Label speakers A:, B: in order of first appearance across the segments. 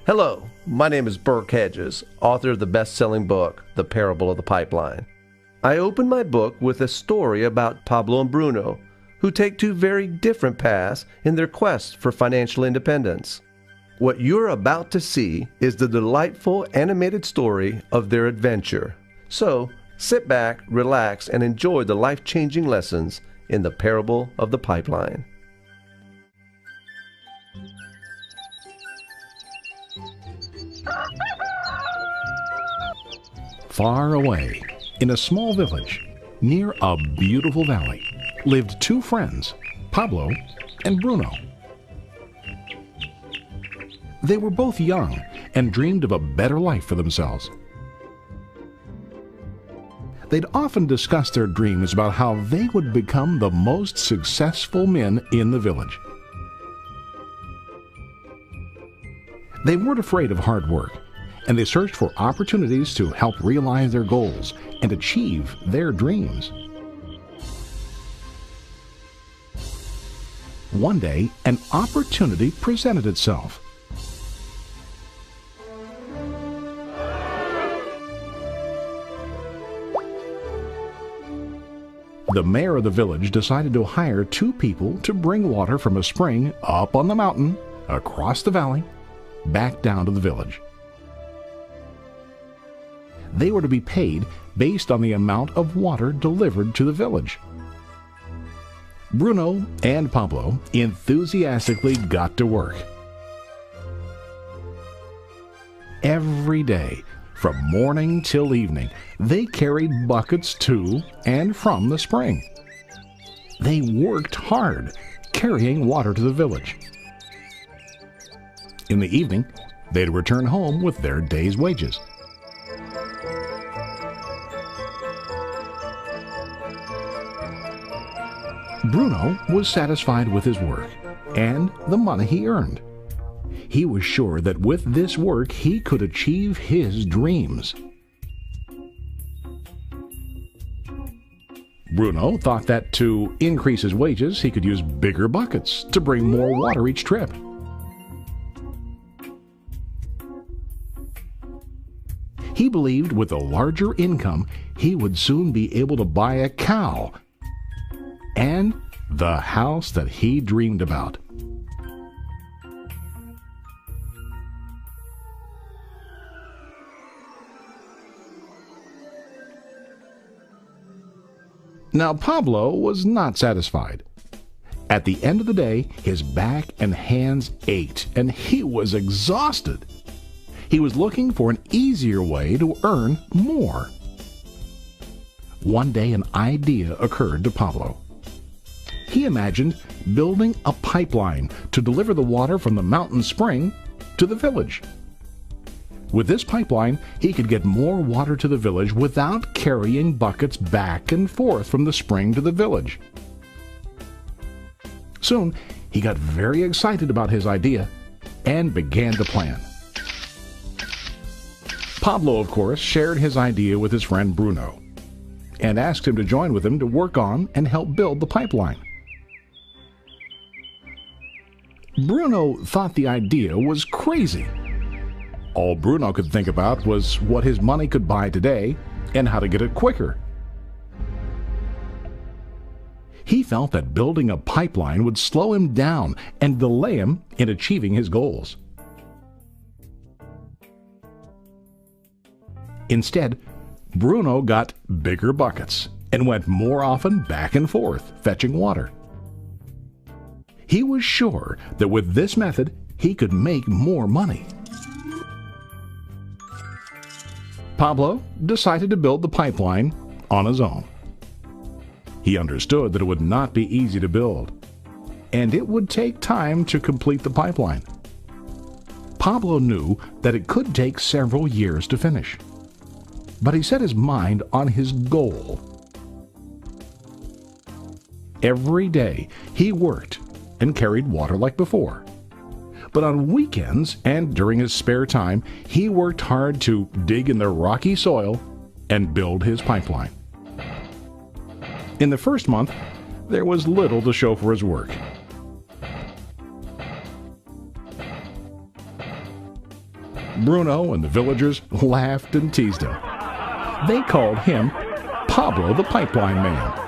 A: Hello, my name is Burke Hedges, author of the best-selling book, The Parable of the Pipeline. I open my book with a story about Pablo and Bruno, who take two very different paths in their quest for financial independence. What you're about to see is the delightful animated story of their adventure. So, sit back, relax, and enjoy the life-changing lessons in The Parable of the Pipeline.
B: Far away, in a small village, near a beautiful valley, lived two friends, Pablo and Bruno. They were both young and dreamed of a better life for themselves. They'd often discuss their dreams about how they would become the most successful men in the village. They weren't afraid of hard work, and they searched for opportunities to help realize their goals and achieve their dreams. One day, an opportunity presented itself. The mayor of the village decided to hire two people to bring water from a spring up on the mountain, across the valley, back down to the village. They were to be paid based on the amount of water delivered to the village. Bruno and Pablo enthusiastically got to work. Every day, from morning till evening, they carried buckets to and from the spring. They worked hard, carrying water to the village. In the evening, they'd return home with their day's wages. Bruno was satisfied with his work and the money he earned. He was sure that with this work he could achieve his dreams. Bruno thought that to increase his wages he could use bigger buckets to bring more water each trip. He believed with a larger income he would soon be able to buy a cow and the house that he dreamed about. Now Pablo was not satisfied. At the end of the day, his back and hands ached, and he was exhausted. He was looking for an easier way to earn more. One day an idea occurred to Pablo. He imagined building a pipeline to deliver the water from the mountain spring to the village. With this pipeline, he could get more water to the village without carrying buckets back and forth from the spring to the village. Soon, he got very excited about his idea and began to plan. Pablo, of course, shared his idea with his friend Bruno and asked him to join with him to work on and help build the pipeline. Bruno thought the idea was crazy. All Bruno could think about was what his money could buy today and how to get it quicker. He felt that building a pipeline would slow him down and delay him in achieving his goals. Instead, Bruno got bigger buckets and went more often back and forth, fetching water. He was sure that with this method, he could make more money. Pablo decided to build the pipeline on his own. He understood that it would not be easy to build, and it would take time to complete the pipeline. Pablo knew that it could take several years to finish, but he set his mind on his goal. Every day he worked and carried water like before. But on weekends and during his spare time, he worked hard to dig in the rocky soil and build his pipeline. In the first month, there was little to show for his work. Bruno and the villagers laughed and teased him. They called him Pablo the Pipeline Man.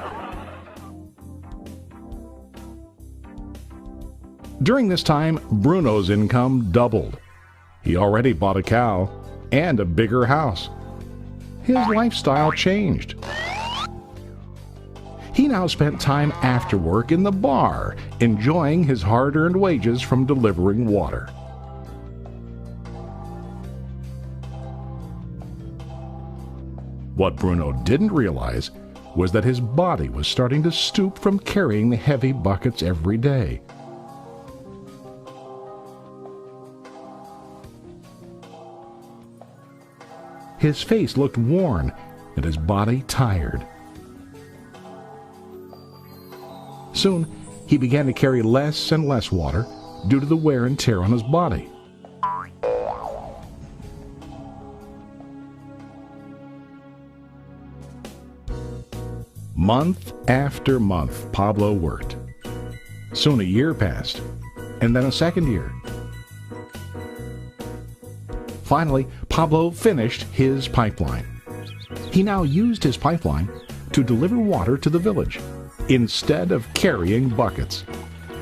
B: During this time, Bruno's income doubled. He already bought a cow and a bigger house. His lifestyle changed. He now spent time after work in the bar, enjoying his hard-earned wages from delivering water. What Bruno didn't realize was that his body was starting to stoop from carrying the heavy buckets every day. His face looked worn and his body tired. Soon, he began to carry less and less water due to the wear and tear on his body. Month after month, Pablo worked. Soon a year passed, and then a second year. Finally, Pablo finished his pipeline. He now used his pipeline to deliver water to the village instead of carrying buckets.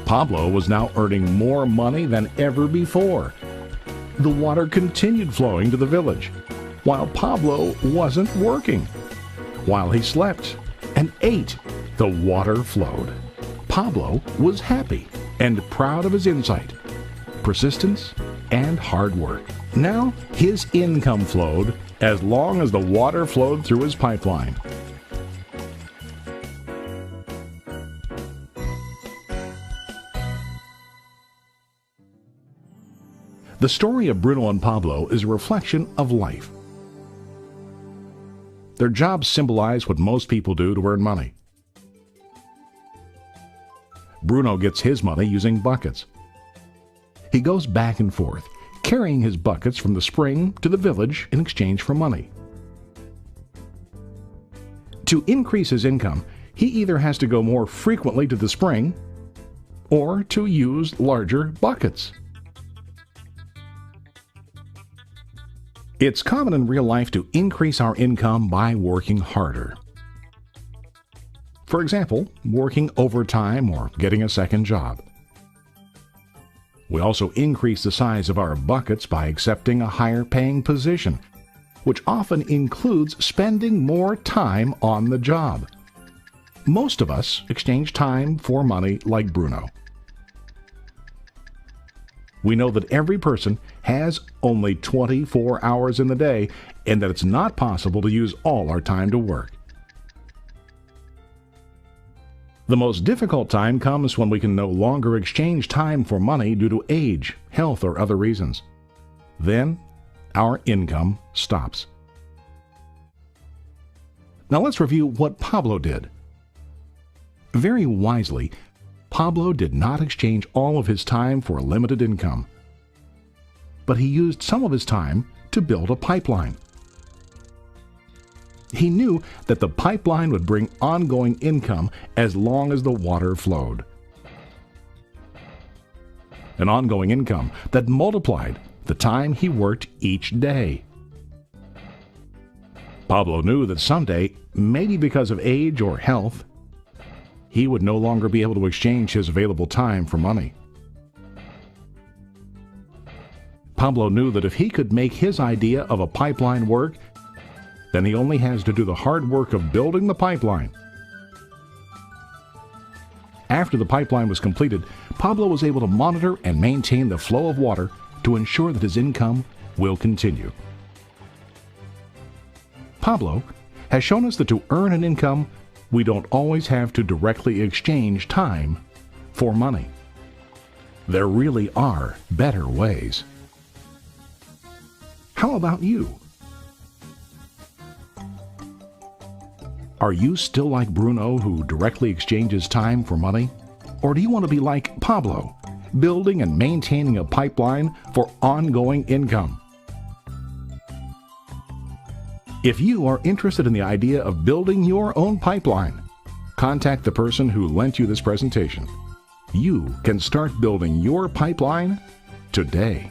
B: Pablo was now earning more money than ever before. The water continued flowing to the village, while Pablo wasn't working. While he slept and ate, the water flowed. Pablo was happy and proud of his insight, persistence, and hard work. Now his income flowed as long as the water flowed through his pipeline. The story of Bruno and Pablo is a reflection of life. Their jobs symbolize what most people do to earn money. Bruno gets his money using buckets. He goes back and forth, carrying his buckets from the spring to the village in exchange for money. To increase his income, he either has to go more frequently to the spring or to use larger buckets. It's common in real life to increase our income by working harder. For example, working overtime or getting a second job. We also increase the size of our buckets by accepting a higher paying position, which often includes spending more time on the job. Most of us exchange time for money like Bruno. We know that every person has only 24 hours in the day and that it's not possible to use all our time to work. The most difficult time comes when we can no longer exchange time for money due to age, health, or other reasons. Then, our income stops. Now let's review what Pablo did. Very wisely, Pablo did not exchange all of his time for a limited income, but he used some of his time to build a pipeline. He knew that the pipeline would bring ongoing income as long as the water flowed. An ongoing income that multiplied the time he worked each day. Pablo knew that someday, maybe because of age or health, he would no longer be able to exchange his available time for money. Pablo knew that if he could make his idea of a pipeline work, then he only has to do the hard work of building the pipeline. After the pipeline was completed, Pablo was able to monitor and maintain the flow of water to ensure that his income will continue. Pablo has shown us that to earn an income, we don't always have to directly exchange time for money. There really are better ways. How about you? Are you still like Bruno, who directly exchanges time for money? Or do you want to be like Pablo, building and maintaining a pipeline for ongoing income? If you are interested in the idea of building your own pipeline, contact the person who lent you this presentation. You can start building your pipeline today.